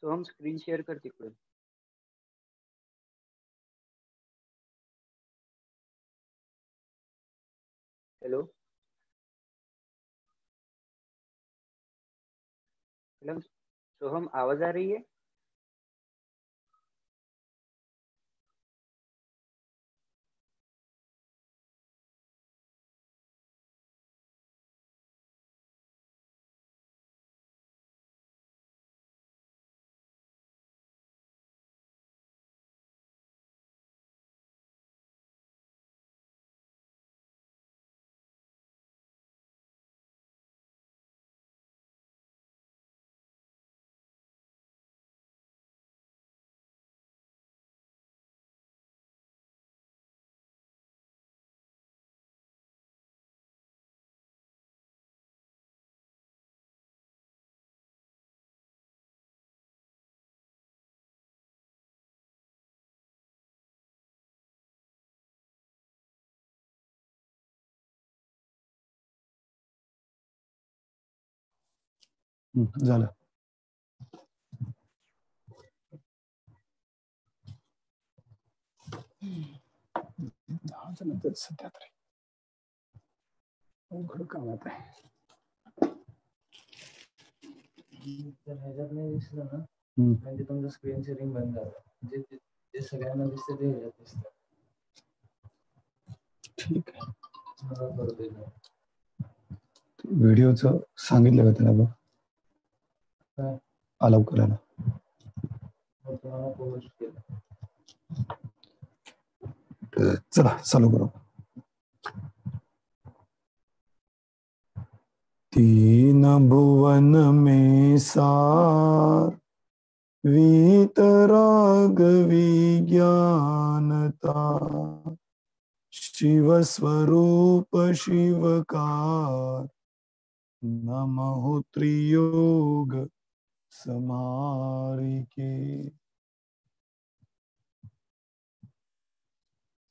सो हम screen share कर तिकडून. हेलो फिल्म सोहम, आवाज आ रही है? झालं. नंतर सध्या तरी अवघड कामात आहे. तर ह्याच्यात नाही दिसलं ना म्हणजे तुमचं स्क्रीन शेअरिंग बंद झालं. जे सगळ्यांना दिसतं ते ह्याच्यात दिसतं. ठीक आहे. मला परत येईल. व्हिडिओच सांगितलं का त्याला बघ काय अलाव करायला? तुम्हाला पोस्ट केलं. चला चालू करू. तीन भुवन में सार वीतराग विज्ञानता शिव स्वरूप शिवकार नमो त्रियोग समारिके.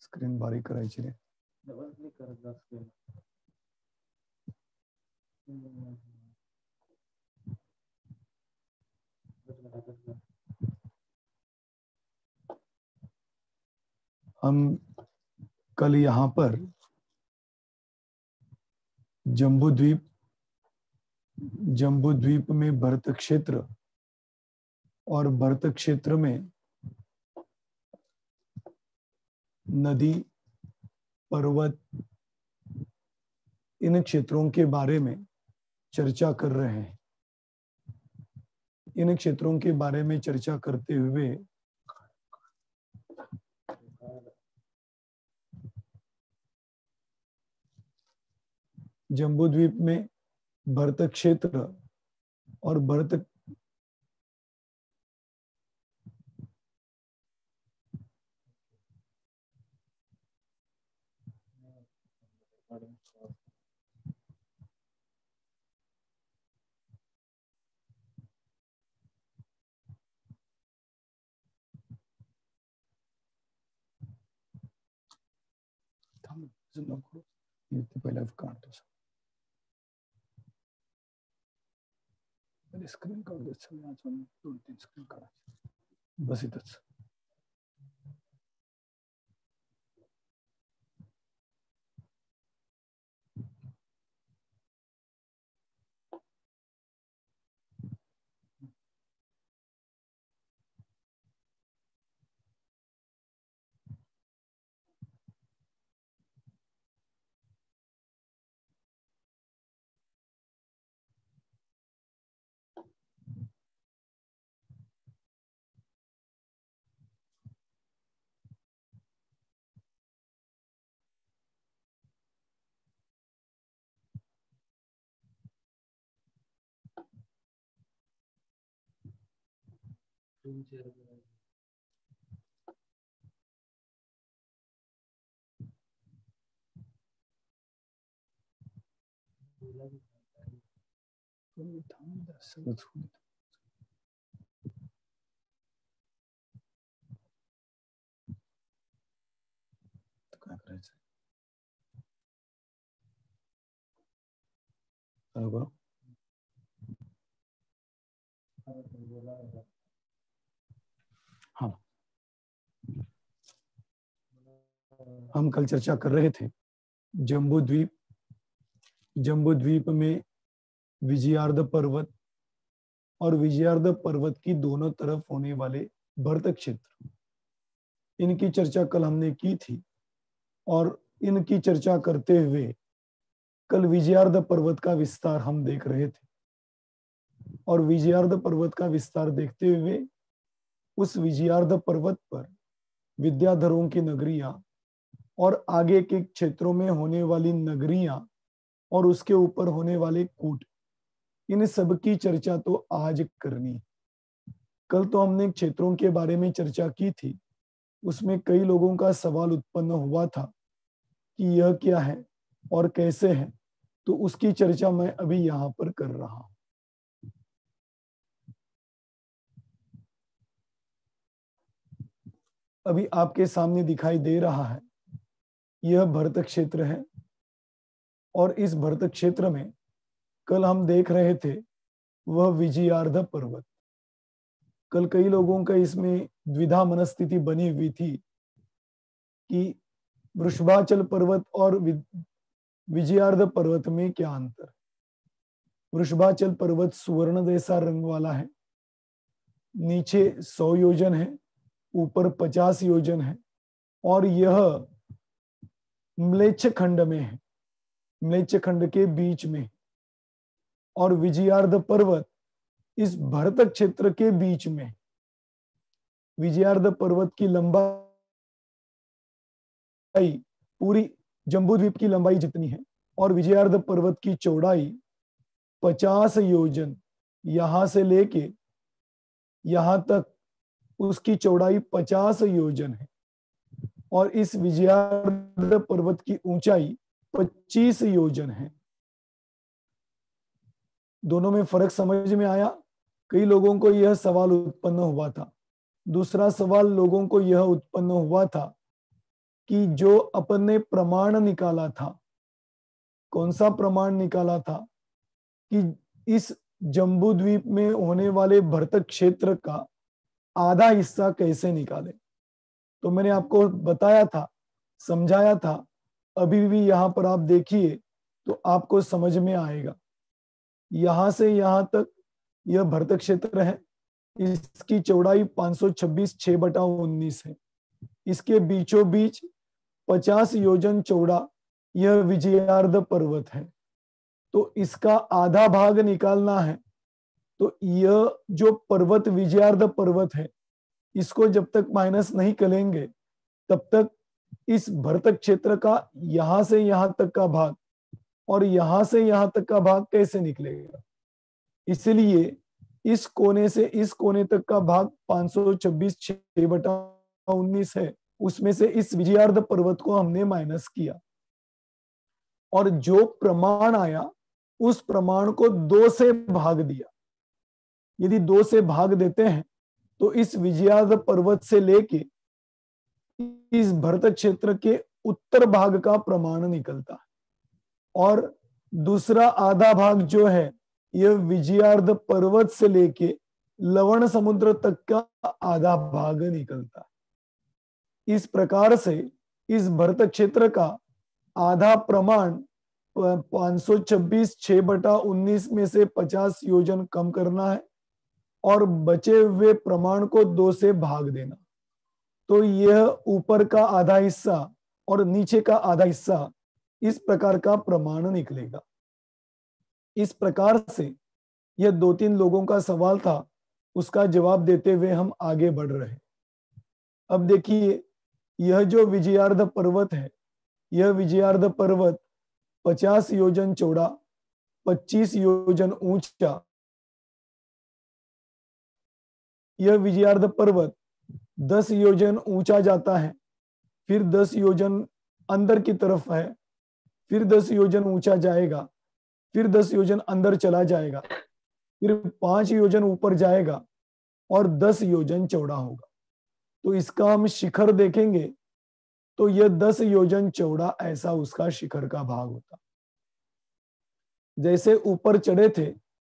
स्क्रीन बारीक करायची रे. डबल क्लिक करत जा स्क्रीन. हम कल यहाँ पर जम्बू द्वीप में भरत क्षेत्र और भरत क्षेत्र में नदी पर्वत इन क्षेत्रों के बारे में चर्चा कर रहे हैं. इन क्षेत्रों के बारे में चर्चा करते हुए जम्बू द्वीप में भरत क्षेत्र और भरत पहिला काढतो. स्क्रीन काढू देत सगळे. अजून 2-3 स्क्रीन काढायचे बस इथंच. स्क्रीन शेअर करायचं. सगळंच होईल. काय करायचं? चालू करू. हम कल चर्चा कर रहे थे जम्बू द्वीप में विजयार्ध पर्वत और विजयार्ध पर्वत की दोनों तरफ होने वाले भरत क्षेत्र, इनकी चर्चा कल हमने की थी। और इनकी चर्चा करते हुए कल विजयार्ध पर्वत का विस्तार हम देख रहे थे, और विजयार्ध पर्वत का विस्तार देखते हुए उस विजयार्ध पर्वत पर विद्याधरों की नगरियां और आगे के क्षेत्रों में होने वाली नगरियां और उसके ऊपर होने वाले कूट, इन सब की चर्चा तो आज करनी है। कल तो हमने क्षेत्रों के बारे में चर्चा की थी, उसमें कई लोगों का सवाल उत्पन्न हुआ था कि यह क्या है और कैसे है, तो उसकी चर्चा मैं अभी यहां पर कर रहा हूं। अभी आपके सामने दिखाई दे रहा है, यह भरत क्षेत्र है, और इस भरत क्षेत्र में कल हम देख रहे थे वह विजयार्ध पर्वत। कल कई लोगों का इसमें द्विधा मनस्थिति बनी हुई थी कि वृषभाचल पर्वत और विजयार्ध पर्वत में क्या अंतर। वृषभाचल पर्वत सुवर्ण जैसा रंग वाला है, नीचे 100 योजन है, ऊपर 50 योजन है, और यह म्लेच्छ खंड में है, म्लेच्छ खंड के बीच में। और विजयार्ध पर्वत इस भरत क्षेत्र के बीच में। विजयार्ध पर्वत की लंबाई पूरी जम्बूद्वीप की लंबाई जितनी है, और विजयार्ध पर्वत की चौड़ाई 50 योजन, यहां से लेके यहां तक उसकी चौड़ाई 50 योजन है, और इस विजयार्ध पर्वत की ऊंचाई 25 योजन है। दोनों में फर्क समझ में आया? कई लोगों को यह सवाल उत्पन्न हुआ था। दूसरा सवाल लोगों को यह उत्पन्न हुआ था कि जो अपन ने प्रमाण निकाला था, कौन सा प्रमाण निकाला था कि इस जम्बूद्वीप में होने वाले भरत क्षेत्र का आधा हिस्सा कैसे निकाले। तो मैंने आपको बताया था, समझाया था, अभी भी यहां पर आप देखिए तो आपको समझ में आएगा। यहां से यहां तक यह भरत क्षेत्र है, इसकी चौड़ाई 526 6/19 है। इसके बीचों बीच 50 योजन चौड़ा यह विजयार्ध पर्वत है। तो इसका आधा भाग निकालना है, तो यह जो पर्वत विजयार्ध पर्वत है, इसको जब तक माइनस नहीं करेंगे तब तक इस भरत क्षेत्र का यहां से यहां तक का भाग और यहां से यहां तक का भाग कैसे निकलेगा। इसलिए इस कोने से इस कोने तक का भाग 526 6/19 है, उसमें से इस विजयार्ध पर्वत को हमने माइनस किया, और जो प्रमाण आया उस प्रमाण को 2 से भाग दिया। यदि 2 से भाग देते हैं तो इस विजयार्ध पर्वत से लेके इस भरत क्षेत्र के उत्तर भाग का प्रमाण निकलता है, और दूसरा आधा भाग जो है यह विजयार्ध पर्वत से लेके लवण समुद्र तक का आधा भाग निकलता है। इस प्रकार से इस भरत क्षेत्र का आधा प्रमाण 526 6/19 में से 50 योजन कम करना है, और बचे हुए प्रमाण को 2 से भाग देना। तो यह ऊपर का आधा हिस्सा और नीचे का आधा हिस्सा, इस प्रकार का प्रमाण निकलेगा। इस प्रकार से यह 2-3 लोगों का सवाल था, उसका जवाब देते हुए हम आगे बढ़ रहे। अब देखिए, यह जो विजयार्ध पर्वत है, यह विजयार्ध पर्वत 50 योजन चौड़ा, 25 योजन ऊंचा। यह विजयार्ध पर्वत 10 योजन ऊंचा जाता है, फिर 10 योजन अंदर की तरफ है, फिर 10 योजन ऊंचा जाएगा, फिर 10 योजन अंदर चला जाएगा, फिर 5 योजन ऊपर जाएगा और 10 योजन चौड़ा होगा। तो इसका हम शिखर देखेंगे तो यह 10 योजन चौड़ा ऐसा उसका शिखर का भाग होता। जैसे ऊपर चढ़े थे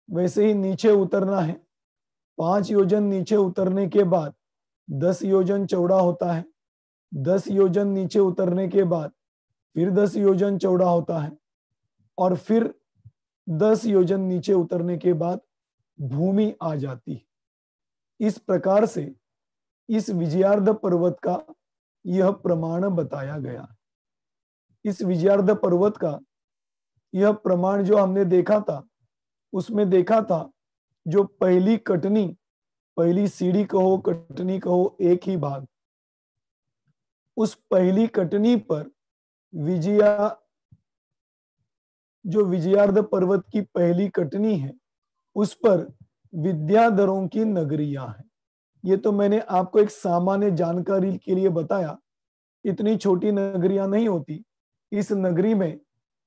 वैसे ही नीचे उतरना है। 5 योजन नीचे उतरने के बाद 10 योजन चौड़ा होता है, 10 योजन नीचे उतरने के बाद फिर 10 योजन चौड़ा होता है और फिर 10 योजन नीचे उतरने के बाद भूमि आ जाती है। इस प्रकार से इस विजयार्ध पर्वत का यह प्रमाण बताया गया। इस विजयार्ध पर्वत का यह प्रमाण जो हमने देखा था, उसमें देखा था जो पहली कटनी, पहली सीढ़ी कहो कटनी कहो एक ही भाग, उस पहली कटनी पर जो विजयार्ध पर्वत की पहली कटनी है उस पर विद्याधरों की नगरियां हैं। ये तो मैंने आपको एक सामान्य जानकारी के लिए बताया, इतनी छोटी नगरियां नहीं होती। इस नगरी में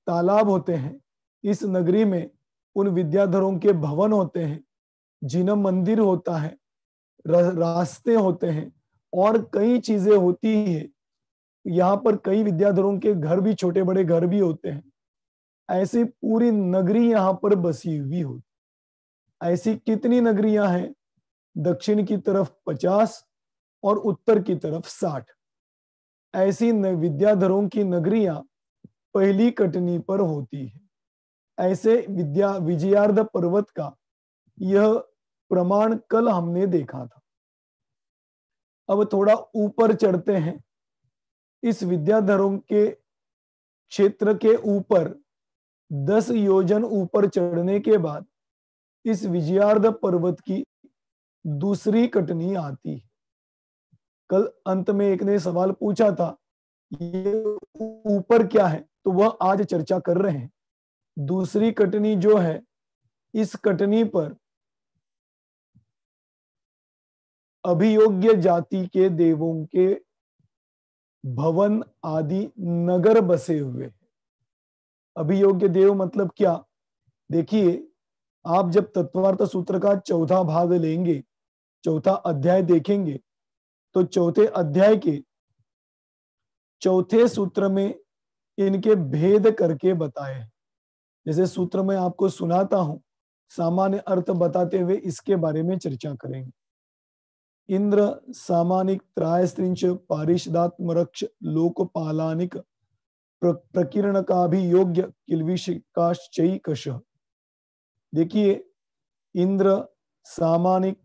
तालाब होते हैं, इस नगरी में उन विद्याधरों के भवन होते हैं, जिन मंदिर होता है, रास्ते होते हैं और कई चीजें होती है। यहाँ पर कई विद्याधरों के घर भी, छोटे बड़े घर भी होते हैं। ऐसी पूरी नगरी यहाँ पर बसी हुई होती। ऐसी कितनी नगरियां हैं? दक्षिण की तरफ 50 और उत्तर की तरफ 60। ऐसी विद्याधरों की नगरियां पहली कटनी पर होती है। ऐसे विजयार्ध पर्वत का यह प्रमाण कल हमने देखा था। अब थोड़ा ऊपर चढ़ते हैं। इस विद्याधरों के क्षेत्र के ऊपर 10 योजन ऊपर चढ़ने के बाद इस विजयार्ध पर्वत की दूसरी कटनी आती है। कल अंत में एक ने सवाल पूछा था, ये ऊपर क्या है, तो वह आज चर्चा कर रहे हैं। दूसरी कटनी जो है, इस कटनी पर अभियोग्य जाति के देवों के भवन आदि नगर बसे हुए हैं। अभियोग्य देव मतलब क्या? देखिए, आप जब तत्वार्थ सूत्र का चौथा भाग लेंगे, चौथा अध्याय देखेंगे, तो चौथे अध्याय के चौथे सूत्र में इनके भेद करके बताए। जैसे सूत्र में आपको सुनाता हूं, सामान्य अर्थ बताते हुए इसके बारे में चर्चा करेंगे। इंद्र सामानिक त्रायस्त्रिंच पारिषदात्मरक्ष लोकपालानिक प्रकीर्ण का भी योग्य किल्विशिकाश्चैकश। देखिए, इंद्र सामानिक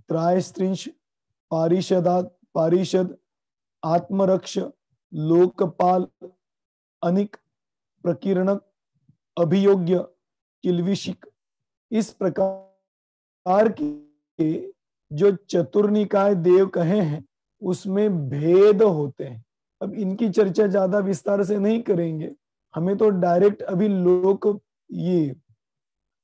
त्रायस्त्रिंश पारिषद आत्मरक्ष लोकपाल अनिक प्रकीर्णक अभियोग्य किल्विशिक, इस प्रकार के जो चतुर्निकाय देव कहे हैं उसमें भेद होते हैं। अब इनकी चर्चा ज्यादा विस्तार से नहीं करेंगे, हमें तो डायरेक्ट अभी लोक ये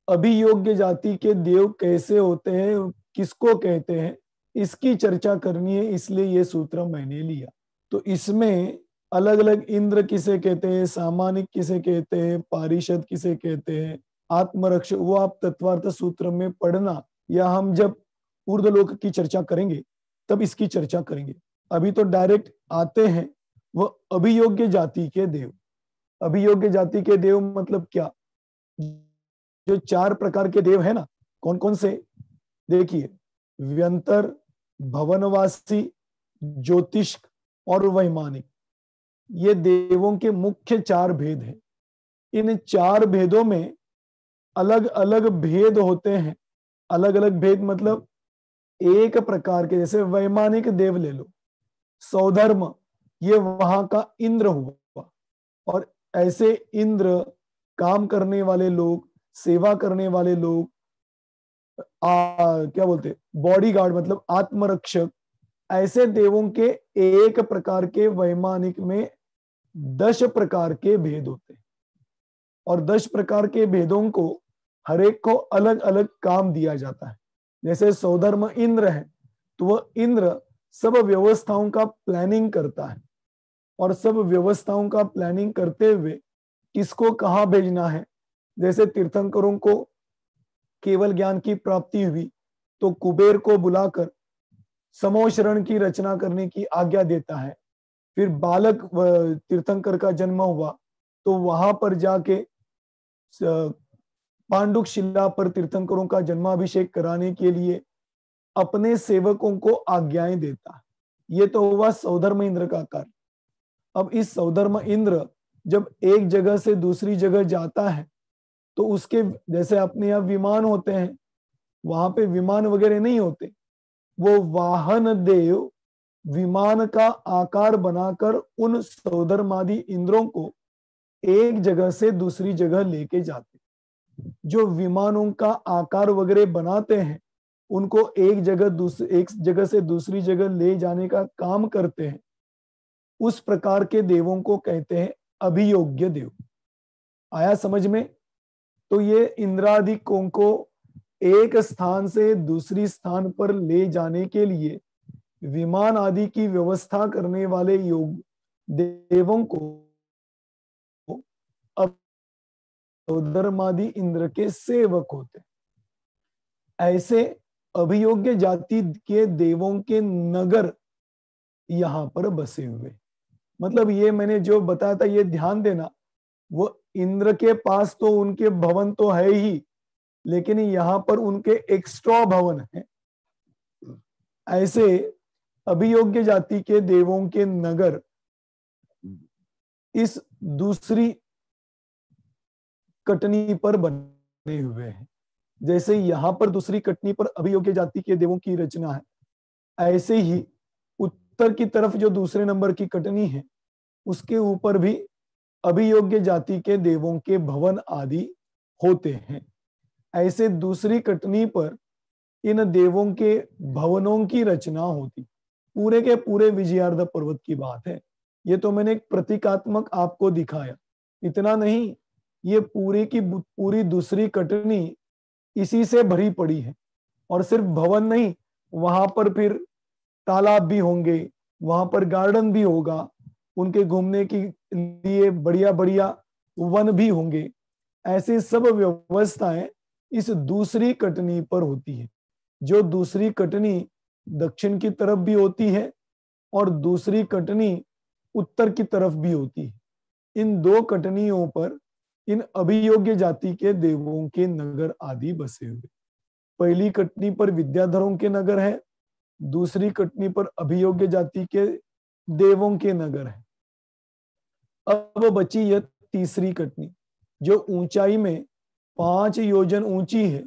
अभियोग्य जाति के देव कैसे होते हैं, किसको कहते हैं, इसकी चर्चा करनी है। इसलिए ये सूत्र मैंने लिया। तो इसमें अलग अलग इंद्र किसे कहते हैं, सामानिक किसे कहते हैं, पारिषद किसे कहते हैं, आत्मरक्ष, वो आप तत्वार्थ सूत्र में पढ़ना, या हम जब ऊर्ध्वलोक की चर्चा करेंगे तब इसकी चर्चा करेंगे। अभी तो डायरेक्ट आते हैं वो अभियोग्य जाति के देव। अभियोग्य जाति के देव मतलब क्या? जो 4 प्रकार के देव है ना, कौन कौन से? देखिए, व्यंतर, भवनवासी, ज्योतिष्क और वैमानिक, ये देवों के मुख्य 4 भेद हैं। इन 4 भेदों में अलग अलग भेद होते हैं। अलग अलग भेद मतलब एक प्रकार के, जैसे वैमानिक देव ले लो, सौधर्म, ये वहां का इंद्र हुआ। और ऐसे इंद्र, काम करने वाले लोग, सेवा करने वाले लोग, क्या बोलते, बॉडीगार्ड मतलब आत्मरक्षक, ऐसे देवों के एक प्रकार के वैमानिक में 10 प्रकार के भेद होते हैं। और 10 प्रकार के भेदों को हर एक को अलग अलग काम दिया जाता है। जैसे सौधर्म इंद्र है, तो वह इंद्र सब व्यवस्थाओं का प्लानिंग करता है, और सब व्यवस्थाओं का प्लानिंग करते हुए किसको कहाँ भेजना है। जैसे तीर्थंकरों को केवल ज्ञान की प्राप्ति हुई तो कुबेर को बुलाकर समोशरण की रचना करने की आज्ञा देता है। फिर बालक तीर्थंकर का जन्म हुआ तो वहां पर जाके पांडुक शिला पर तीर्थंकरों का जन्माभिषेक कराने के लिए अपने सेवकों को आज्ञाएं देता है। ये तो हुआ सौधर्म इंद्र का कार्य। अब इस सौधर्म इंद्र जब एक जगह से दूसरी जगह जाता है तो उसके, जैसे अपने यहाँ विमान होते हैं, वहां पे विमान वगैरह नहीं होते, वो वाहन देव विमान का आकार बनाकर उन सौधर्मादि इंद्रों को एक जगह से दूसरी जगह लेके जाते। जो विमानों का आकार वगैरह बनाते हैं उनको एक जगह से दूसरी जगह ले जाने का काम करते हैं, उस प्रकार के देवों को कहते हैं अभियोग्य देव। आया समझ में? तो ये इंद्रादिकों को एक स्थान से दूसरी स्थान पर ले जाने के लिए विमान आदि की व्यवस्था करने वाले योग देवों को अब सौधर्मादि इंद्र के सेवक होते। ऐसे अभियोग्य जाति के देवों के नगर यहां पर बसे हुए। मतलब ये मैंने जो बताया था ये ध्यान देना, वो इंद्र के पास तो उनके भवन तो है ही, लेकिन यहां पर उनके एक्स्ट्रा भवन है। ऐसे अभियोग्य जाति के देवों के नगर इस दूसरी कटनी पर बने हुए हैं। जैसे यहां पर दूसरी कटनी पर अभियोग्य जाति के देवों की रचना है, ऐसे ही उत्तर की तरफ जो दूसरे नंबर की कटनी है उसके ऊपर भी अभियोग्य जाति के देवों के भवन आदि होते हैं। ऐसे दूसरी कटनी पर इन देवों के भवनों की रचना होती। पूरे के पूरे विजयार्ध पर्वत की बात है। ये तो मैंने एक प्रतीकात्मक आपको दिखाया। इतना नहीं, ये पूरी की पूरी दूसरी कटनी इसी से भरी पड़ी है। और सिर्फ भवन नहीं, वहां पर फिर तालाब भी होंगे, वहां पर गार्डन भी होगा, उनके घूमने के लिए बढ़िया बढ़िया वन भी होंगे। ऐसी सब व्यवस्थाएं इस दूसरी कटनी पर होती है। जो दूसरी कटनी दक्षिण की तरफ भी होती है और दूसरी कटनी उत्तर की तरफ भी होती है। इन दो कटनियों पर इन अभियोग्य जाति के देवों के नगर आदि बसे हुए। पहली कटनी पर विद्याधरों के नगर है, दूसरी कटनी पर अभियोग्य जाति के देवों के नगर है। अब बची यह तीसरी कटनी जो ऊंचाई में 5 योजन ऊंची है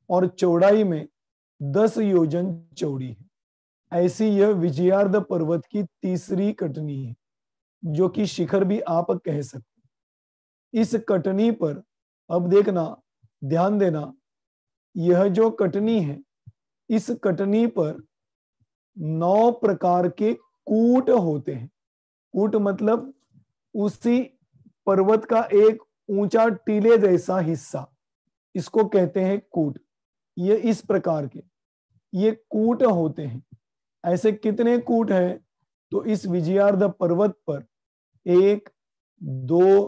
और चौड़ाई में 10 योजन चौड़ी है। ऐसी यह विजयार्ध पर्वत की तीसरी कटनी है, जो कि शिखर भी आप कह सकते। इस कटनी पर अब देखना, ध्यान देना, यह जो कटनी है इस कटनी पर 9 प्रकार के कूट होते हैं। कूट मतलब उसी पर्वत का एक ऊंचा टीले जैसा हिस्सा, इसको कहते हैं कूट। ये इस प्रकार के ये कूट होते हैं। ऐसे कितने कूट है? तो इस विजयार्ध पर्वत पर 1 2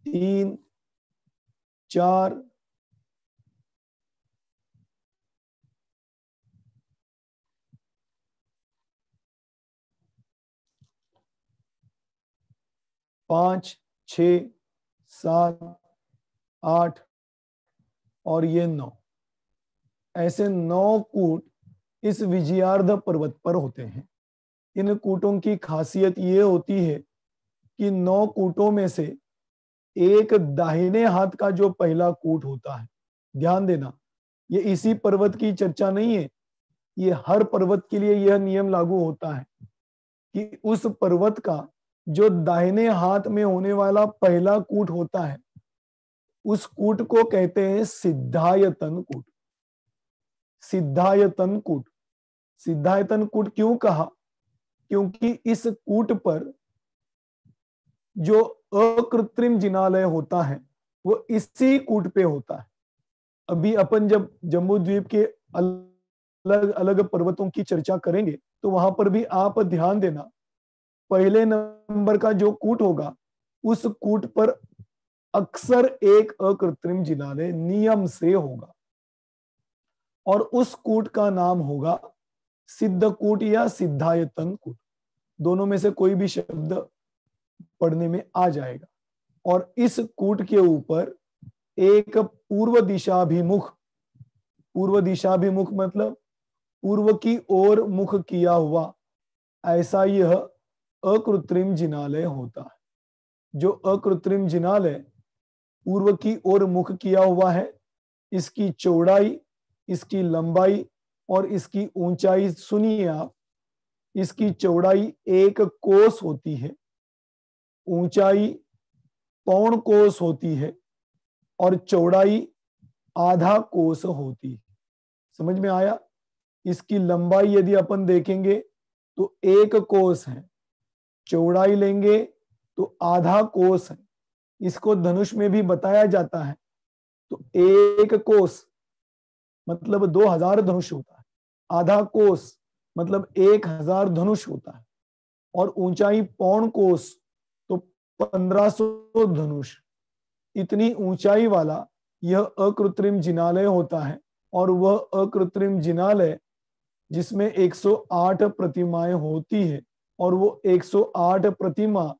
3 4 5 6 7 8 और ये 9, ऐसे 9 कूट इस विजयार्ध पर्वत पर होते हैं। इन कूटों की खासियत ये होती है कि 9 कूटों में से एक दाहिने हाथ का जो पहला कूट होता है, ध्यान देना, ये इसी पर्वत की चर्चा नहीं है, ये हर पर्वत के लिए यह नियम लागू होता है कि उस पर्वत का जो दाहिने हाथ में होने वाला पहला कूट होता है उस कूट को कहते हैं सिद्धायतन कूट। सिद्धायतन कूट, सिद्धायतन कूट क्यों कहा? क्योंकि इस कूट पर जो अकृत्रिम जिनालय होता है वो इसी कूट पे होता है। अभी अपन जब जम्बू द्वीप के अलग अलग पर्वतों की चर्चा करेंगे तो वहां पर भी आप ध्यान देना, पहले नंबर का जो कूट होगा उस कूट पर अक्सर एक अकृत्रिम जिनालय नियम से होगा और उस कूट का नाम होगा सिद्ध कूट या सिद्धायतन कूट। दोनों में से कोई भी शब्द पढ़ने में आ जाएगा। और इस कूट के ऊपर एक पूर्व दिशाभिमुख मतलब पूर्व की ओर मुख किया हुआ, ऐसा यह अकृत्रिम जिनालय होता है। जो अकृत्रिम जिनालय पूर्व की ओर मुख किया हुआ है, इसकी चौड़ाई, इसकी लंबाई और इसकी ऊंचाई सुनिए आप। इसकी चौड़ाई 1 कोस होती है, ऊंचाई पौन कोस होती है और चौड़ाई आधा कोस होती है। समझ में आया? इसकी लंबाई यदि अपन देखेंगे तो 1 कोस है, चौड़ाई लेंगे तो आधा कोस है। इसको धनुष में भी बताया जाता है। तो 1 कोस मतलब 2000 धनुष होता है, आधा कोस मतलब 1000 धनुष होता है, और ऊंचाई पौन कोस तो 1500 धनुष। इतनी ऊंचाई वाला यह अकृत्रिम जिनालय होता है। और वह अकृत्रिम जिनालय जिसमें 108 प्रतिमाएं होती है, और वो 108 प्रतिमा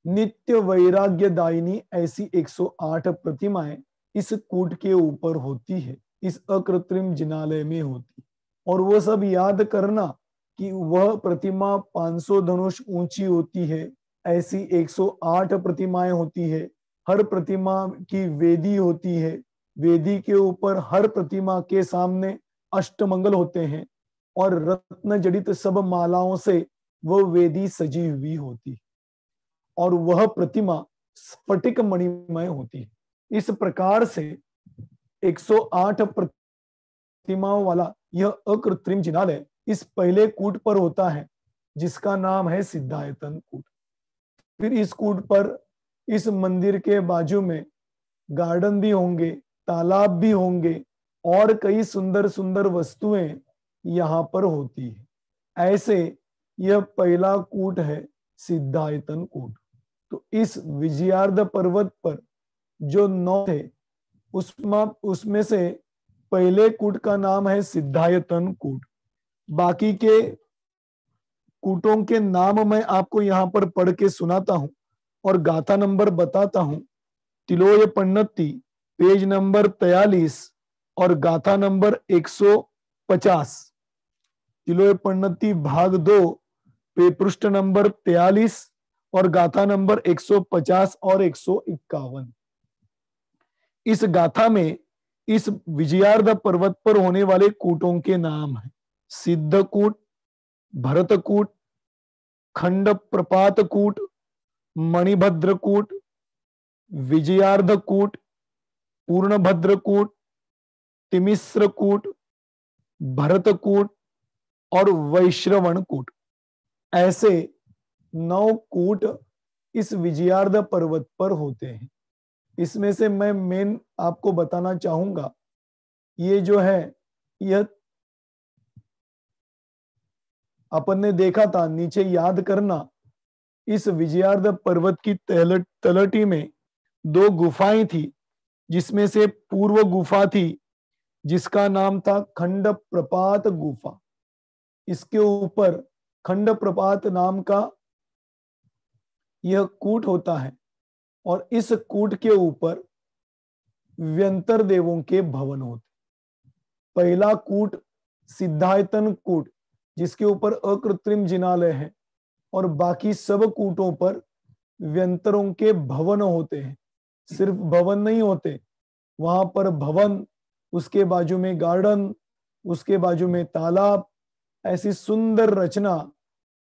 नित्य वैराग्यदायिनी ऐसी 108 प्रतिमाएं इस कूट के ऊपर होती है, इस अकृत्रिम जिनालय में होती। और वो सब याद करना कि वह प्रतिमा 500 धनुष ऊंची होती है, ऐसी 108 प्रतिमाएं होती है। हर प्रतिमा की वेदी होती है, वेदी के ऊपर हर प्रतिमा के सामने अष्टमंगल होते हैं, और रत्न जड़ित सब मालाओं से वह वेदी सजी हुई होती है, और वह प्रतिमा स्फटिक मणिमय होती है। इस प्रकार से 108 प्रतिमाओं वाला यह अकृत्रिम जिनालय इस पहले कूट पर होता है, जिसका नाम है सिद्धायतन कूट। फिर इस कूट पर इस मंदिर के बाजू में गार्डन भी होंगे, तालाब भी होंगे, और कई सुंदर सुंदर वस्तुएं यहाँ पर होती है। ऐसे यह पहला कूट है सिद्धायतन कूट। तो इस विजयार्ध पर्वत पर जो 9 थे, उसमें से पहले कूट का नाम है सिद्धायतन कूट। बाकी के कूटों के नाम मैं आपको यहाँ पर पढ़ के सुनाता हूं और गाथा नंबर बताता हूं। तिलोय पन्नति पेज नंबर 43 और गाथा नंबर 150। तिलोय पन्नति भाग 2 पे पृष्ठ नंबर 43 और गाथा नंबर 150 और 151। इस गाथा में इस विजयार्ध पर्वत पर होने वाले कूटों के नाम हैं सिद्धकूट, भरतकूट, खंड प्रपात कूट, मणिभद्रकूट, विजयार्धकूट, पूर्णभद्रकूट, तिमिश्रकूट, भरतकूट और वैश्रवणकूट। ऐसे 9 कूट इस विजयार्ध पर्वत पर होते हैं। इसमें से मैं मेन आपको बताना चाहूंगा, ये जो है यह अपन ने देखा था, नीचे याद करना, इस विजयार्ध पर्वत की तलहटी में 2 गुफाएं थी, जिसमें से पूर्व गुफा थी जिसका नाम था खंड प्रपात गुफा। इसके ऊपर खंड प्रपात नाम का यह कूट होता है, और इस कूट के ऊपर व्यंतर देवों के भवन होते। पहला कूट सिद्धायतन कूट, जिसके ऊपर अकृत्रिम जिनालय है, और बाकी सब कूटों पर व्यंतरों के भवन होते हैं। सिर्फ भवन नहीं होते, वहां पर भवन, उसके बाजू में गार्डन, उसके बाजू में तालाब, ऐसी सुंदर रचना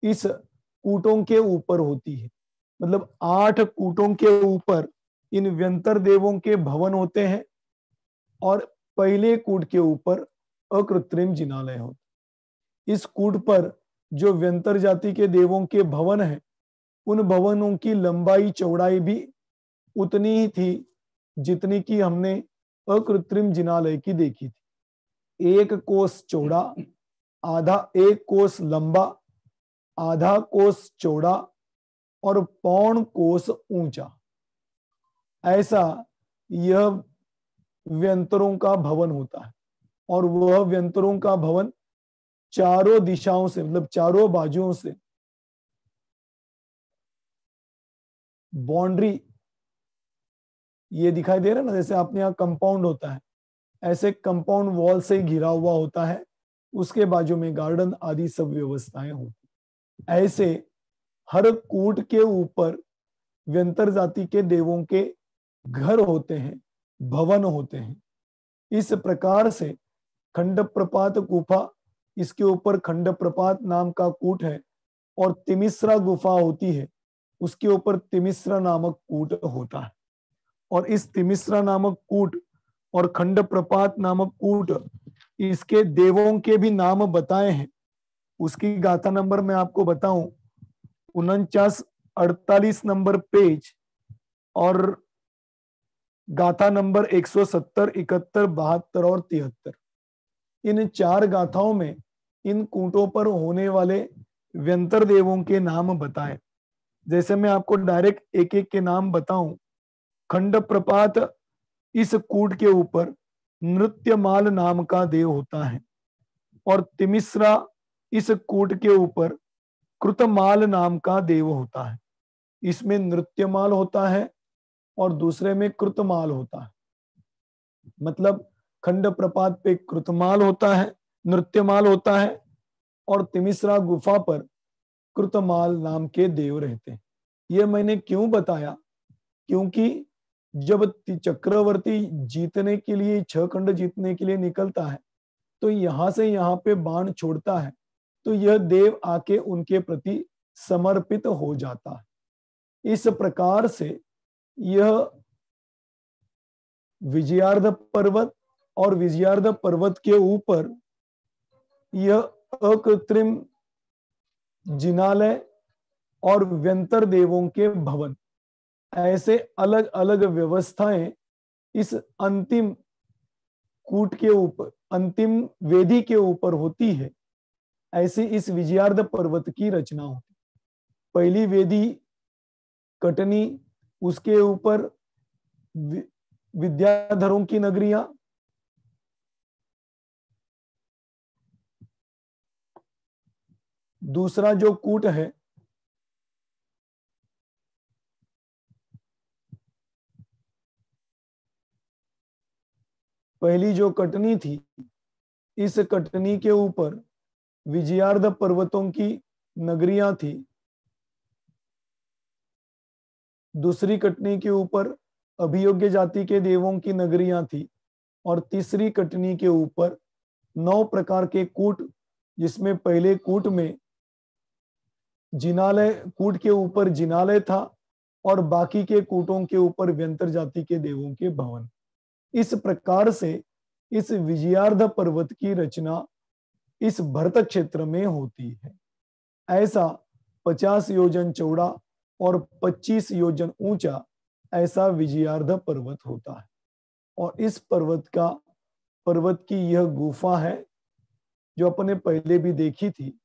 इस कूटों के ऊपर होती है। मतलब 8 कूटों के ऊपर इन व्यंतर देवों के भवन होते हैं, और पहले कूट के ऊपर अकृत्रिम जिनालय होते। इस कूट पर जो व्यंतर जाति के देवों के भवन हैं, उन भवनों की लंबाई चौड़ाई भी उतनी ही थी जितनी की हमने अकृत्रिम जिनालय की देखी थी। 1 कोस चौड़ा, आधा 1 कोस लंबा, आधा कोस चौड़ा और पौन कोस ऊंचा। ऐसा यह व्यंतरों का भवन होता है, और वह व्यंतरों का भवन चारों दिशाओं से, मतलब चारों बाजुओं से बाउंड्री, ये दिखाई दे रहा है ना, जैसे अपने यहाँ कंपाउंड होता है, ऐसे कंपाउंड वॉल से घिरा हुआ होता है, उसके बाजू में गार्डन आदि सब व्यवस्थाएं होती। ऐसे हर कूट के ऊपर व्यंतर जाति के देवों के घर होते हैं, भवन होते हैं। इस प्रकार से खंड प्रपात गुफा, इसके ऊपर खंड प्रपात नाम का कूट है, और तिमिश्रा गुफा होती है, उसके ऊपर तिमिश्रा नामक कूट होता है। और इस तिमिश्रा नामक कूट और खंड प्रपात नामक कूट, इसके देवों के भी नाम बताए हैं। उसकी गाथा नंबर मैं आपको बताऊं, 49-48 नंबर पेज, और गाथा नंबर 170, 71, 72 और 73। इन 4 गाथाओं में इन कूटों पर होने वाले व्यंतर देवों के नाम बताए। जैसे मैं आपको डायरेक्ट एक एक के नाम बताऊं, खंड प्रपात, इस कूट के ऊपर नृत्यमाल नाम का देव होता है, और तिमिश्रा, इस कूट के ऊपर कृतमाल नाम का देव होता है। इसमें नृत्यमाल होता है और दूसरे में कृतमाल होता है। मतलब खंड प्रपात पे कृतमाल होता है, नृत्यमाल होता है, और तिमिश्रा गुफा पर कृतमाल नाम के देव रहते हैं। ये मैंने क्यों बताया, क्योंकि जब चक्रवर्ती जीतने के लिए, 6 खंड जीतने के लिए निकलता है, तो यहां से यहां पे बाण छोड़ता है, तो यह देव आके उनके प्रति समर्पित हो जाता है। इस प्रकार से यह विजयार्ध पर्वत और विजयार्ध पर्वत के ऊपर यह अकृत्रिम जिनालय और व्यंतर देवों के भवन, ऐसे अलग अलग व्यवस्थाएं इस अंतिम कूट के ऊपर, अंतिम वेदी के ऊपर होती है। ऐसी इस विजयार्ध पर्वत की रचना होती। पहली वेदी कटनी, उसके ऊपर विद्याधरों की नगरियां, दूसरा जो कूट है पहली जो कटनी थी, इस कटनी के ऊपर विजयार्ध पर्वतों की नगरियां थी। दूसरी कटनी के ऊपर अभियोग्य जाति के देवों की नगरियां थी, और तीसरी कटनी के ऊपर 9 प्रकार के कूट, जिसमें पहले कूट में जिनालय, कूट के ऊपर जिनालय था, और बाकी के कूटों के ऊपर व्यंतर जाति के देवों के भवन। इस प्रकार से इस विजयार्ध पर्वत की रचना इस भरत क्षेत्र में होती है। ऐसा 50 योजन चौड़ा और 25 योजन ऊंचा ऐसा विजयार्ध पर्वत होता है। और इस पर्वत की यह गुफा है जो अपने पहले भी देखी थी,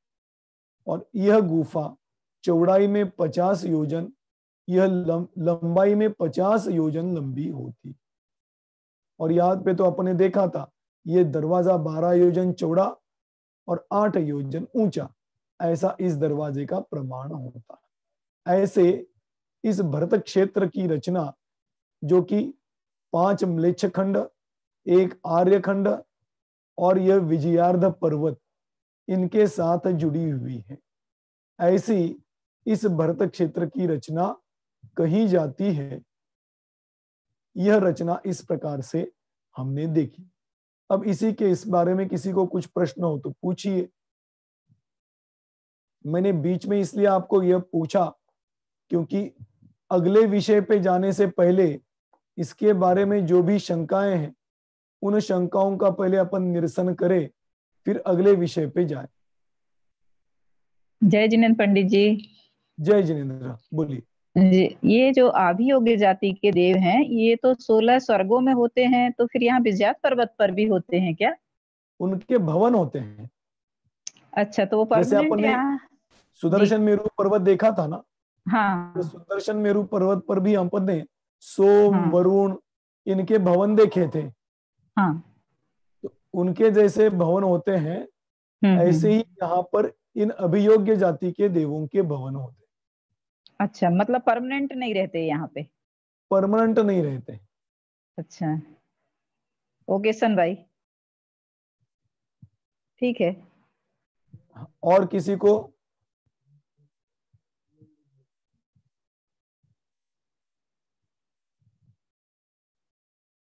और यह गुफा चौड़ाई में 50 योजन, यह लंबाई में 50 योजन लंबी होती। और याद पे तो अपने देखा था, ये दरवाजा 12 योजन चौड़ा और 8 योजन ऊंचा, ऐसा इस दरवाजे का प्रमाण होता है। ऐसे इस भरत क्षेत्र की रचना, जो कि 5 म्लेच्छ खंड, 1 आर्य खंड और यह विजयार्ध पर्वत, इनके साथ जुड़ी हुई है। ऐसी इस भरत क्षेत्र की रचना कही जाती है। यह रचना इस प्रकार से हमने देखी। अब इसी के इस बारे में किसी को कुछ प्रश्न हो तो पूछिए। मैंने बीच में इसलिए आपको यह पूछा क्योंकि अगले विषय पे जाने से पहले इसके बारे में जो भी शंकाएं हैं, उन शंकाओं का पहले अपन निरसन करें, फिर अगले विषय पे जाए। जय जिनेन्द्र पंडित जी। जय जिनेन्द्र, बोलिए। ये जो आभियोग्य जाति के देव हैं, ये तो 16 स्वर्गों में होते हैं, तो फिर यहाँ विजयात पर्वत पर भी होते हैं क्या? उनके भवन होते हैं। अच्छा, तो वो जैसे परमानेंट अपन ने यहाँ? सुदर्शन मेरु पर्वत देखा था ना, हाँ, तो सुदर्शन मेरु पर्वत पर भी अपन ने सोम, हाँ, वरुण, इनके भवन देखे थे। हाँ, तो उनके जैसे भवन होते हैं, ऐसे ही यहाँ पर इन अभियोग्य जाति के देवों के भवन होते। अच्छा, मतलब परमानेंट नहीं रहते यहाँ पे? परमानेंट नहीं रहते। अच्छा। ओके सन भाई, ठीक है। और किसी को?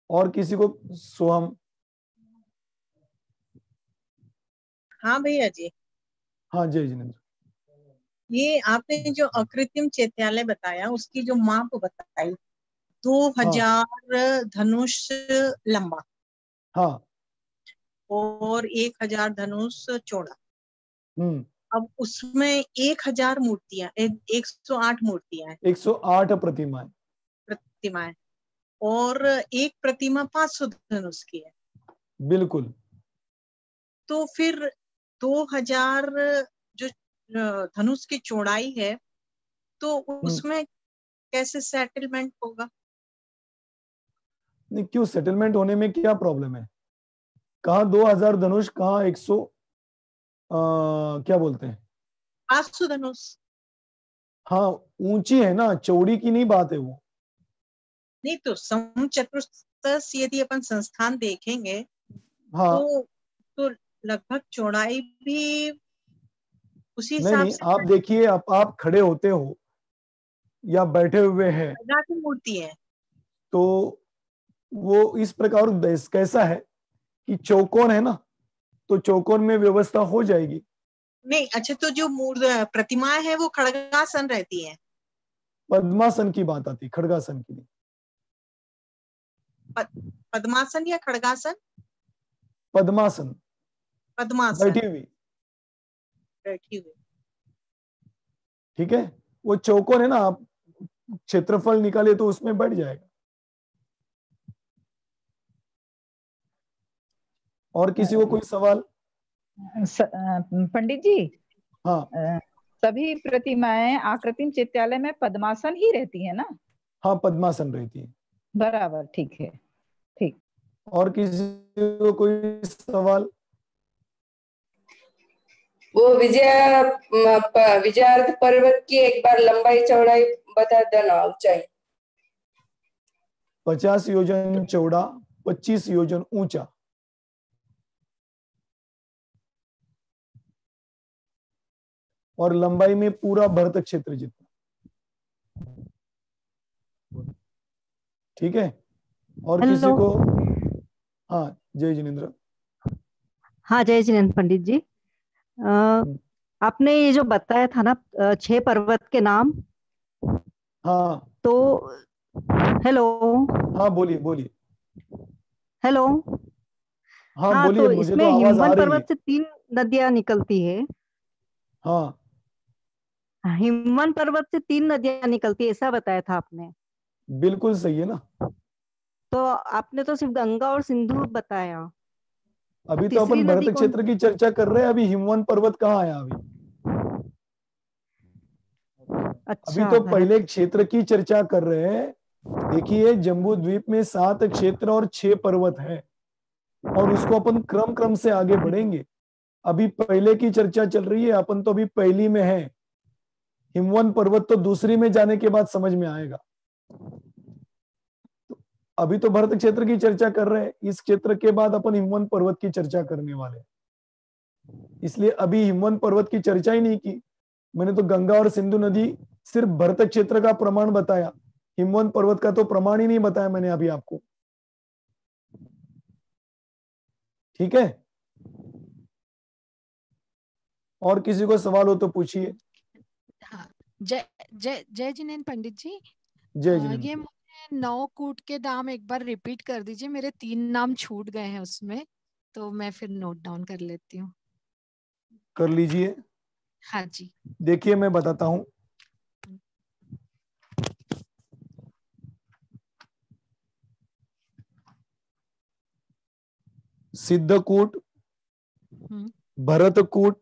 और किसी को? सोहम? हाँ भैया जी, हाँ जय जिनेन्द्र। ये आपने जो अकृत्रिम चैत्यालय बताया उसकी जो माप बताई 2000 धनुष लंबा हाँ। और 1000 धनुष चौड़ा। हम्म। अब उसमें 1000 मूर्तियां, 108 मूर्तियां हैं, 108 प्रतिमाएं। प्रतिमाएं, और एक प्रतिमा 500 धनुष की है। बिल्कुल। तो फिर 2000 जो धनुष की चौड़ाई है, तो उसमें कैसे सेटलमेंट होगा? नहीं, क्यों सेटलमेंट होने में क्या प्रॉब्लम है? कहाँ 2000 धनुष, कहाँ 100 क्या बोलते हैं, 500 धनुष। हाँ ऊंची है ना, चौड़ी की नहीं बात है वो। नहीं तो समचतुर्थस यदि अपन संस्थान देखेंगे हाँ तो लगभग चौड़ाई भी उसी नहीं हिसाब नहीं, से आप देखिए, आप खड़े होते हो या बैठे हुए हैं, की मूर्ति है। तो वो इस प्रकार कैसा है कि चौकोन है ना, तो चौकोन में व्यवस्था हो जाएगी। नहीं, अच्छा, तो जो प्रतिमाएं है वो खड़गासन रहती है। पद्मासन की बात आती, खड़गासन की नहीं। पद्मासन या खड़गासन? पद्मासन, पद्मासन, बैठी हुई। बैठी हुई। ठीक है, वो चौकोन है ना, आप क्षेत्रफल निकाले तो उसमें बैठ जाएगा। और किसी को कोई सवाल? पंडित जी, हाँ सभी प्रतिमाएं आकृतिम चित्तालय में पद्मासन ही रहती है ना? हाँ, पद्मासन रहती है। बराबर, ठीक है, ठीक। और किसी को कोई सवाल? वो विजयार्थ पर्वत की एक बार लंबाई चौड़ाई बता देना, ऊंचाई। 50 योजन चौड़ा, 25 योजन ऊंचा। और लंबाई में पूरा भरत क्षेत्र जितना। ठीक है, और किसी को? हाँ जय जिनेन्द्र। हाँ जय जिनेन्द्र पंडित जी, आपने ये जो बताया था ना 6 पर्वत के नाम, हाँ तो हेलो? हाँ बोलिए बोलिए। हेलो? हाँ हाँ, बोलिए, तो मुझे इसमें तो आवाज आ हिमवन रही है। पर्वत से 3 नदियां निकलती है। हाँ हिमवन पर्वत से 3 नदियां निकलती है, ऐसा बताया था आपने। बिल्कुल सही है ना। तो आपने तो सिर्फ गंगा और सिंधु बताया। अभी तो तीसरी अपन नदी भरत कौन? क्षेत्र की चर्चा कर रहे हैं, अभी हिमवन पर्वत कहाँ आया अभी? अभी अच्छा, तो भरत पहले क्षेत्र। क्षेत्र की चर्चा कर रहे हैं। देखिए, जम्बू द्वीप में 7 क्षेत्र और 6 पर्वत है, और उसको अपन क्रम क्रम से आगे बढ़ेंगे। अभी पहले की चर्चा चल रही है, अपन तो अभी पहली में है। हिमवन पर्वत तो दूसरी में जाने के बाद समझ में आएगा। तो अभी तो भरत क्षेत्र की चर्चा कर रहे हैं, इस क्षेत्र के बाद अपन हिमवन पर्वत की चर्चा करने वाले हैं। इसलिए अभी हिमवन पर्वत की चर्चा ही नहीं की। मैंने तो गंगा और सिंधु नदी सिर्फ भरत क्षेत्र का प्रमाण बताया, हिमवन पर्वत का तो प्रमाण ही नहीं बताया मैंने अभी आपको। ठीक है, और किसी को सवाल हो तो पूछिए। हाँ, जय जय जय जिनेन्द्र पंडित जी, जय जिनेन्द्र। ये मुझे 9 कूट के नाम एक बार रिपीट कर दीजिए, मेरे 3 नाम छूट गए हैं उसमें, तो मैं फिर नोट डाउन कर लेती हूँ। कर लीजिए। हाँ जी। देखिए मैं बताता हूं। सिद्धकूट, भरतकूट,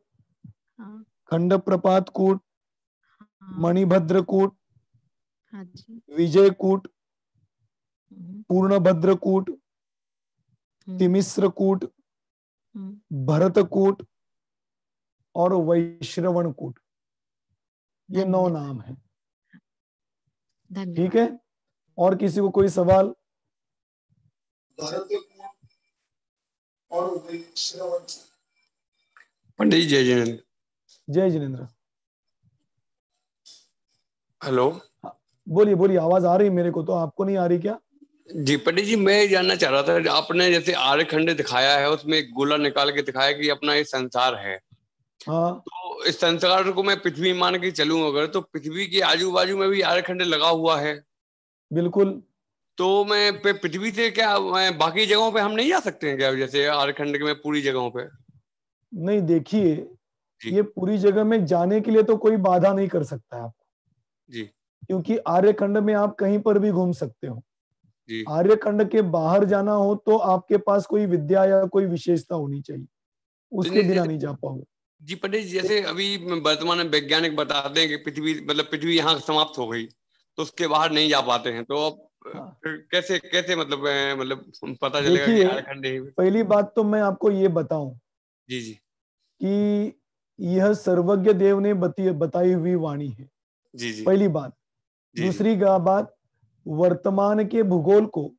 हाँ खंडप्रपात कूट, हाँ मणिभद्रकूट, हाँ जी, विजयकूट, पूर्णभद्रकूट, तिमिश्रकूट, भरतकूट और वैश्रवणकूट, ये 9 नाम हैं। धन्यवाद। ठीक है, और किसी को कोई सवाल? पंडित जी जय जिनेंद्र। जय जिनेंद्र। हेलो। बोलिए बोलिए, आवाज आ रही मेरे को, तो आपको नहीं आ रही क्या? जी पंडित जी, मैं जानना चाह रहा था, आपने जैसे आर्यखंड दिखाया है, उसमें एक गोला निकाल के दिखाया कि अपना ये संसार है। हाँ, तो इस संसार को मैं पृथ्वी मान के चलूं अगर, तो पृथ्वी के आजू बाजू में भी आर्यखंड लगा हुआ है। बिल्कुल। तो मैं पृथ्वी से क्या मैं बाकी जगहों पे हम नहीं जा सकते हैं क्या, जैसे आर्यखंड में पूरी जगहों पे? नहीं, देखिए, जी ये पूरी जगह में जाने के लिए तो कोई बाधा नहीं कर सकता है आपको, जी क्योंकि आर्यखंड में आप कहीं पर भी घूम सकते हो। जी आर्यखंड के बाहर जाना हो तो आपके पास कोई विद्या या कोई विशेषता होनी चाहिए, उसके बिना जैसे नहीं जा पाओगे। जी पंडित जी, जैसे अभी वर्तमान में वैज्ञानिक बताते हैं कि पृथ्वी मतलब पृथ्वी यहाँ समाप्त हो गई, तो उसके बाहर नहीं जा पाते हैं, तो अब हाँ, फिर कैसे कैसे मतलब पता चलेगा कि देखिए, आर्यखंड ही? पहली बात तो मैं आपको ये बताऊं जी जी कि यह सर्वज्ञ देव ने बताई हुई वाणी है, जी जी पहली बात। जी जी दूसरी बात, वर्तमान के भूगोल को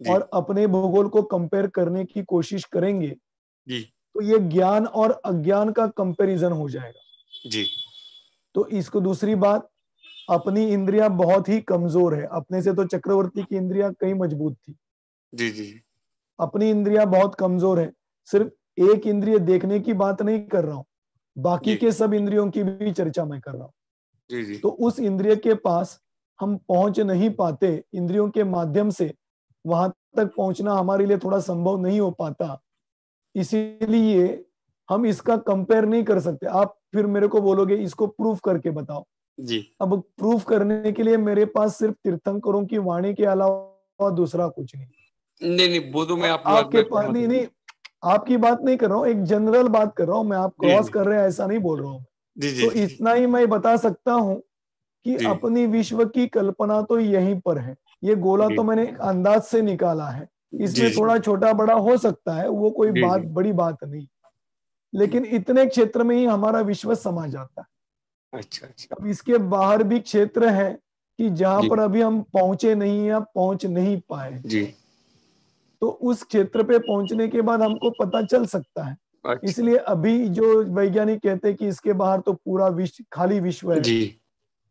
जी और अपने भूगोल को कंपेयर करने की कोशिश करेंगे जी तो ये ज्ञान और अज्ञान का कंपैरिजन हो जाएगा। जी तो इसको, दूसरी बात, अपनी इंद्रियां बहुत ही कमजोर है, अपने से तो चक्रवर्ती की इंद्रियां कई मजबूत थी, जी जी अपनी इंद्रियां बहुत कमजोर है। सिर्फ एक इंद्रिय देखने की बात नहीं कर रहा हूं, बाकी जी के सब इंद्रियों की भी चर्चा मैं कर रहा हूं। जी जी तो उस इंद्रिय के पास हम पहुंच नहीं पाते, इंद्रियों के माध्यम से वहां तक पहुंचना हमारे लिए थोड़ा संभव नहीं हो पाता, इसीलिए हम इसका कंपेयर नहीं कर सकते। आप फिर मेरे को बोलोगे इसको प्रूफ करके बताओ। जी अब प्रूफ करने के लिए मेरे पास सिर्फ तीर्थंकरों की वाणी के अलावा दूसरा कुछ नहीं। नहीं नहीं, वो तो मैं और आपकी बात आपके में पास सहमत नहीं, हूँ। नहीं, आपकी बात नहीं कर रहा हूँ, एक जनरल बात कर रहा हूँ मैं, आप जी क्रॉस जी कर रहे हैं ऐसा नहीं बोल रहा हूँ। जी जी तो जी इतना ही मैं बता सकता हूँ कि जी अपनी विश्व की कल्पना तो यहीं पर है। ये गोला जी तो मैंने एक अंदाज से निकाला है, जी इसमें थोड़ा छोटा बड़ा हो सकता है, वो कोई जी बात जी बड़ी बात नहीं, लेकिन इतने क्षेत्र में ही हमारा विश्व समा जाता है। अच्छा अच्छा अब इसके बाहर भी क्षेत्र है कि जहां जी पर अभी हम पहुंचे नहीं या पहुंच नहीं पाए, जी तो उस क्षेत्र पे पहुंचने के बाद हमको पता चल सकता है। अच्छा इसलिए अभी जो वैज्ञानिक कहते हैं कि इसके बाहर तो पूरा विश्व, खाली विश्व है, जी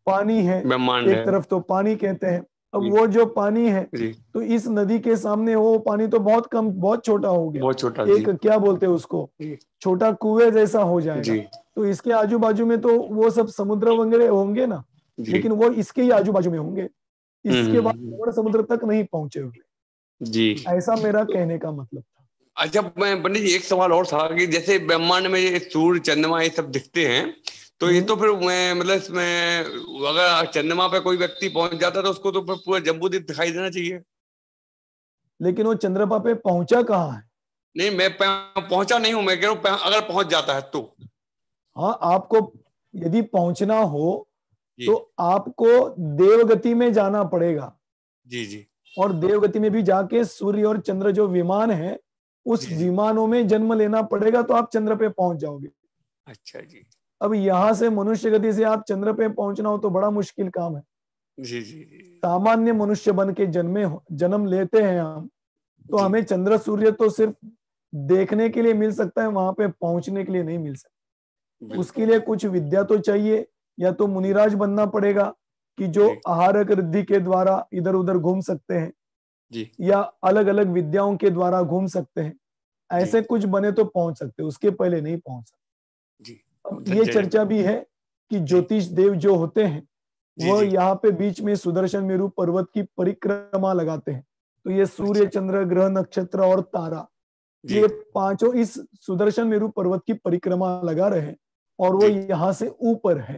पानी है, ब्रह्मांड एक है। तरफ तो पानी कहते हैं। अब जी वो जो पानी है, जी तो इस नदी के सामने वो पानी तो बहुत कम, बहुत छोटा हो गया, बहुत छोटा। जी एक क्या बोलते हैं उसको, जी छोटा कुएं जैसा हो जाएगा। जी तो इसके आजू बाजू में तो वो सब समुद्र वगैरह होंगे ना, जी लेकिन वो इसके ही आजू बाजू में होंगे, इसके बाद हम्म। और समुद्र तक नहीं पहुंचे हुए। जी ऐसा मेरा कहने का मतलब था। अच्छा, मैं पंडित जी एक सवाल और था कि जैसे ब्रह्मांड में ये सूर्य चंद्रमा ये सब दिखते हैं, तो ये तो फिर मैं मतलब इसमें अगर चंद्रमा पे कोई व्यक्ति पहुंच जाता है तो उसको तो फिर पूरा जम्बूद्वीप दिखाई देना चाहिए। लेकिन वो चंद्रमा पे पहुंचा कहाँ है? नहीं, मैं पहुंचा नहीं हूं, मैं कह रहा हूं अगर पहुंच जाता है तो। हाँ, आपको यदि पहुंचना हो जी तो आपको देवगति में जाना पड़ेगा, जी जी और देवगति में भी जाके सूर्य और चंद्र जो विमान है, उस जी जी विमानों में जन्म लेना पड़ेगा, तो आप चंद्र पे पहुंच जाओगे। अच्छा जी अब यहां से मनुष्य गति से आप चंद्र पे पहुंचना हो तो बड़ा मुश्किल काम है। जी जी सामान्य मनुष्य बन के जन्म लेते हैं हम, तो जी हमें चंद्र सूर्य तो सिर्फ देखने के लिए मिल सकता है, वहां पे पहुंचने के लिए नहीं मिल सकता। बिल्कुल उसके लिए कुछ विद्या तो चाहिए, या तो मुनिराज बनना पड़ेगा कि जो जी आहारक रिद्धि के द्वारा इधर उधर घूम सकते हैं, जी या अलग अलग विद्याओं के द्वारा घूम सकते हैं, जी ऐसे कुछ बने तो पहुंच सकते, उसके पहले नहीं पहुंच सकते। जी अब ये चर्चा भी है कि जी ज्योतिष देव जो होते हैं, जी वह जी यहाँ पे बीच में सुदर्शन मेरु पर्वत की परिक्रमा लगाते हैं। तो ये सूर्य, चंद्र, ग्रह, नक्षत्र और तारा, जी ये पांचों इस सुदर्शन मेरु पर्वत की परिक्रमा लगा रहे हैं, और वो जी यहाँ से ऊपर है।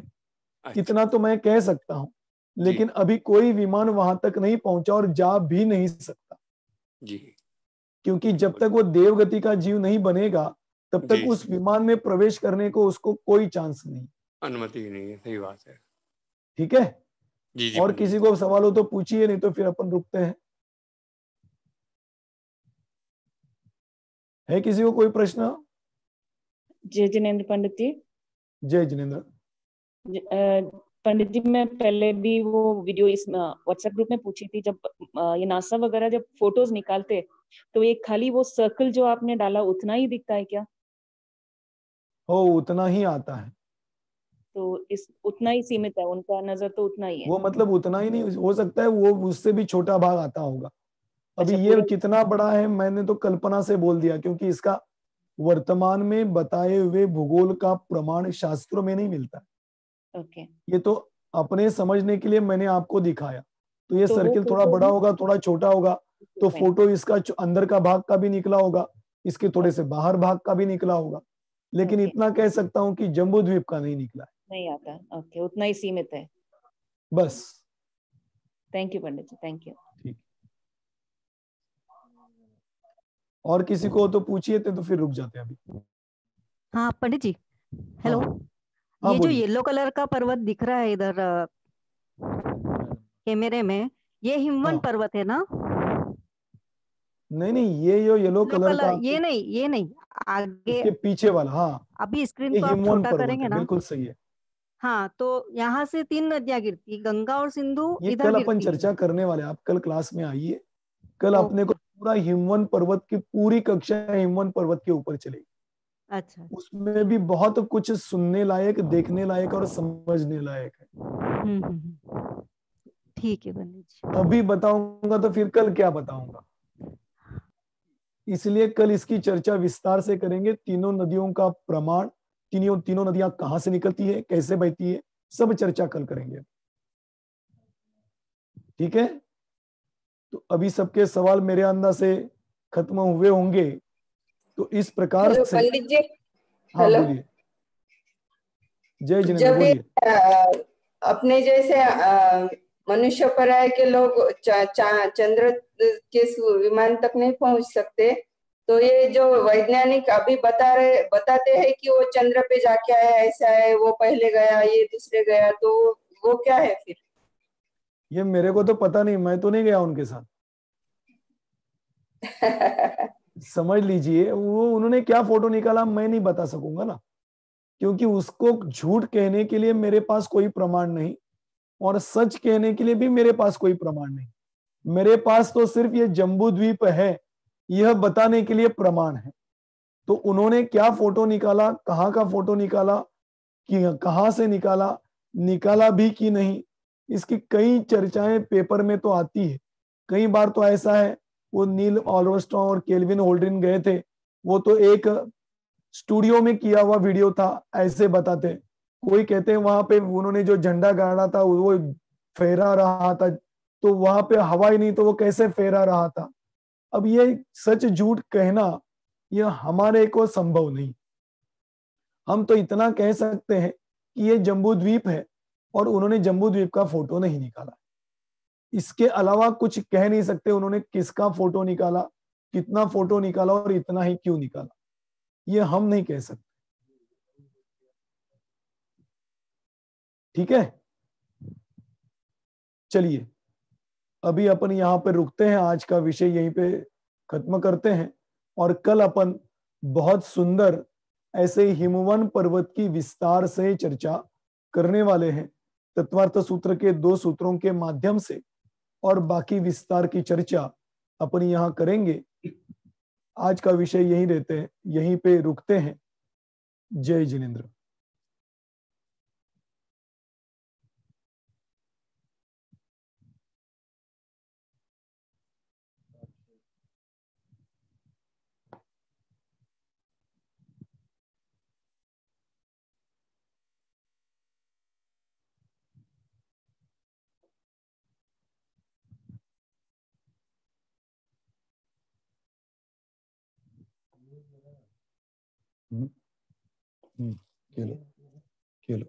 अच्छा इतना तो मैं कह सकता हूं, जी लेकिन अभी कोई विमान वहां तक नहीं पहुंचा और जा भी नहीं सकता, जी क्योंकि जब बिल्कुल तक वो देवगति का जीव नहीं बनेगा, तब तक जी उस विमान में प्रवेश करने को उसको कोई चांस नहीं। अनुमति ही नहीं है, सही बात है। ठीक है? जी जी और पंडित किसी जी। को सवाल हो तो पूछिए, नहीं तो फिर अपन रुकते हैं। है किसी को कोई प्रश्न? जय जिनेन्द्र पंडित जी। जय जिनेन्द्र। पंडित जी, मैं पहले भी वो वीडियो इस व्हाट्सएप ग्रुप में पूछी थी, जब ये नासा वगैरह जब फोटोज निकालते तो ये खाली वो सर्कल जो आपने डाला उतना ही दिखता है क्या? हो उतना ही आता है। तो इस उतना ही सीमित है, उनका नजर तो उतना ही है। वो मतलब उतना ही नहीं, हो सकता है वो उससे भी छोटा भाग आता होगा। अभी अच्छा, ये पूरा कितना बड़ा है मैंने तो कल्पना से बोल दिया, क्योंकि इसका वर्तमान में बताए हुए भूगोल का प्रमाण शास्त्रों में नहीं मिलता। ओके। ये तो अपने समझने के लिए मैंने आपको दिखाया। तो ये तो वो सर्किल थोड़ा फोटो बड़ा भी होगा, थोड़ा छोटा होगा, तो में फोटो इसका अंदर का भाग का भी निकला होगा, इसके थोड़े से ओके बाहर भाग का भी निकला होगा, लेकिन ओके, इतना कह सकता हूं कि जम्बू द्वीप का नहीं निकला है। नहीं आता। ओके, उतना ही सीमित है। बस। Thank you Pandit ji, thank you. ठीक। और किसी को तो पूछिए थे, तो फिर रुक जाते हैं अभी। हाँ पंडित जी, हेलो। हाँ हाँ ये जो बोलिए। येलो कलर का पर्वत दिख रहा है इधर कैमरे में, ये हिमवन हाँ पर्वत है ना? नहीं नहीं, ये जो येलो येलो कलर का कलर, ये नहीं, आगे। इसके पीछे वाला, हाँ अभी स्क्रीन ये को आप हिमवन छोटा पर्वत करेंगे है, ना? बिल्कुल सही है। हाँ, तो यहाँ से 3 नदियां गिरती, गंगा और सिंधु ये इधर कल अपन गिरती है। चर्चा करने वाले हैं, आप कल क्लास में आइए। कल अपने को ओके। पूरा हिमवन पर्वत की पूरी कक्षा हिमवन पर्वत के ऊपर चलेगी। अच्छा। उसमें भी बहुत कुछ सुनने लायक, देखने लायक और समझने लायक है। ठीक है पंडित जी। अभी बताऊंगा तो फिर कल क्या बताऊंगा, इसलिए कल इसकी चर्चा विस्तार से करेंगे। तीनों नदियों का प्रमाण, तीनों तीनों नदियां कहां से निकलती है, कैसे बहती है, सब चर्चा कल करेंगे। ठीक है, तो अभी सबके सवाल मेरे अंदर से खत्म हुए होंगे। तो इस प्रकार हेलो से, पंडित जी। हाँ हेलो। बोलिए। जय जिनेन्द्र जब ये बोलिए। अपने जैसे मनुष्य पराय के लोग चंद्र के विमान तक नहीं पहुंच सकते, तो ये जो वैज्ञानिक अभी बताते हैं कि वो चंद्र पे जाके आया, ऐसा है, वो पहले गया, ये दूसरे गया, तो वो क्या है फिर? ये मेरे को तो पता नहीं, मैं तो नहीं गया उनके साथ। समझ लीजिए, वो उन्होंने क्या फोटो निकाला मैं नहीं बता सकूंगा ना, क्योंकि उसको झूठ कहने के लिए मेरे पास कोई प्रमाण नहीं, और सच कहने के लिए भी मेरे पास कोई प्रमाण नहीं। मेरे पास तो सिर्फ ये जम्बू द्वीप है, यह बताने के लिए प्रमाण है। तो उन्होंने क्या फोटो निकाला, कहाँ का फोटो निकाला, कि कहाँ से निकाला, निकाला भी कि नहीं, इसकी कई चर्चाएं पेपर में तो आती है। कई बार तो ऐसा है, वो नील आर्मस्ट्रांग और केल्विन होल्ड्रिन गए थे, वो तो एक स्टूडियो में किया हुआ वीडियो था, ऐसे बताते। कोई कहते हैं वहां पे उन्होंने जो झंडा गाड़ा था वो फहरा रहा था, तो वहां पे हवा ही नहीं, तो वो कैसे फहरा रहा था। अब ये सच झूठ कहना यह हमारे को संभव नहीं। हम तो इतना कह सकते हैं कि ये जम्बू द्वीप है, और उन्होंने जम्बू द्वीप का फोटो नहीं निकाला। इसके अलावा कुछ कह नहीं सकते उन्होंने किसका फोटो निकाला, कितना फोटो निकाला और इतना ही क्यों निकाला, ये हम नहीं कह सकते। ठीक है, चलिए अभी अपन यहां पर रुकते हैं, आज का विषय यहीं पे खत्म करते हैं, और कल अपन बहुत सुंदर ऐसे हिमवन पर्वत की विस्तार से चर्चा करने वाले हैं, तत्वार्थ सूत्र के 2 सूत्रों के माध्यम से, और बाकी विस्तार की चर्चा अपन यहां करेंगे। आज का विषय यहीं रहते हैं, यहीं पे रुकते हैं। जय जिनेन्द्र। खेलो खेलो।